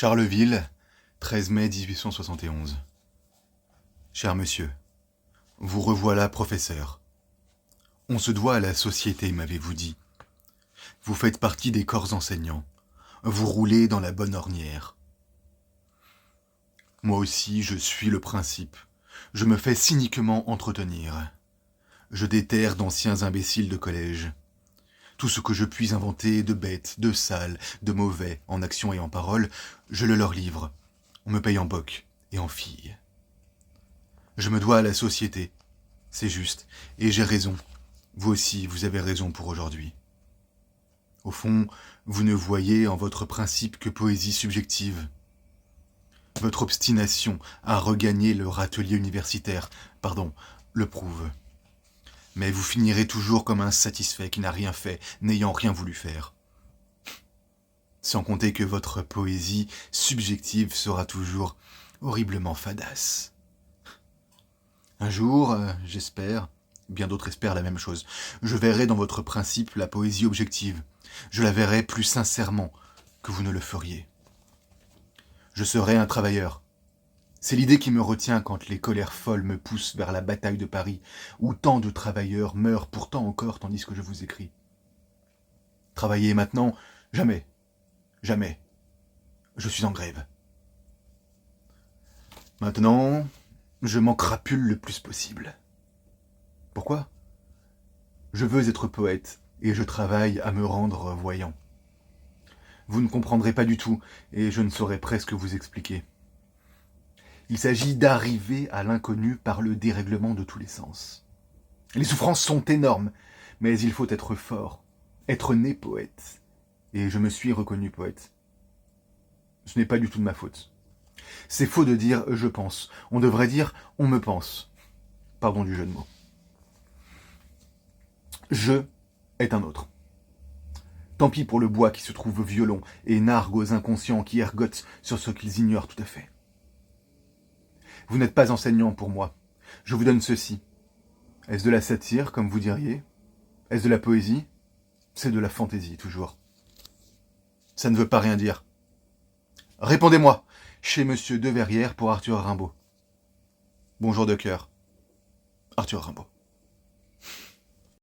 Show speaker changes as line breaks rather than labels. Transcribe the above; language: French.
Charleville, 13 mai 1871. Cher monsieur, vous revoilà professeur. On se doit à la société, m'avez-vous dit. Vous faites partie des corps enseignants. Vous roulez dans la bonne ornière. Moi aussi, je suis le principe. Je me fais cyniquement entretenir. Je déterre d'anciens imbéciles de collège. Tout ce que je puis inventer de bête, de sale, de mauvais, en action et en parole, je le leur livre. On me paye en boc et en fille. Je me dois à la société. C'est juste. Et j'ai raison. Vous aussi, vous avez raison pour aujourd'hui. Au fond, vous ne voyez en votre principe que poésie subjective. Votre obstination à regagner le râtelier universitaire, le prouve. Mais vous finirez toujours comme un satisfait qui n'a rien fait, n'ayant rien voulu faire. Sans compter que votre poésie subjective sera toujours horriblement fadasse. Un jour, j'espère, bien d'autres espèrent la même chose, je verrai dans votre principe la poésie objective. Je la verrai plus sincèrement que vous ne le feriez. Je serai un travailleur. C'est l'idée qui me retient quand les colères folles me poussent vers la bataille de Paris, où tant de travailleurs meurent pourtant encore tandis que je vous écris. Travailler maintenant, jamais, jamais. Je suis en grève. Maintenant, je m'en crapule le plus possible. Pourquoi ? Je veux être poète, et je travaille à me rendre voyant. Vous ne comprendrez pas du tout, et je ne saurais presque vous expliquer. Il s'agit d'arriver à l'inconnu par le dérèglement de tous les sens. Les souffrances sont énormes, mais il faut être fort, être né poète. Et je me suis reconnu poète. Ce n'est pas du tout de ma faute. C'est faux de dire « je pense ». On devrait dire « on me pense ». Pardon du jeu de mots. « Je » est un autre. Tant pis pour le bois qui se trouve violon et nargue aux inconscients qui ergotent sur ce qu'ils ignorent tout à fait. Vous n'êtes pas enseignant pour moi. Je vous donne ceci. Est-ce de la satire, comme vous diriez ? Est-ce de la poésie ? C'est de la fantaisie, toujours. Ça ne veut pas rien dire. Répondez-moi, chez Monsieur Deverrière pour Arthur Rimbaud. Bonjour de cœur, Arthur Rimbaud.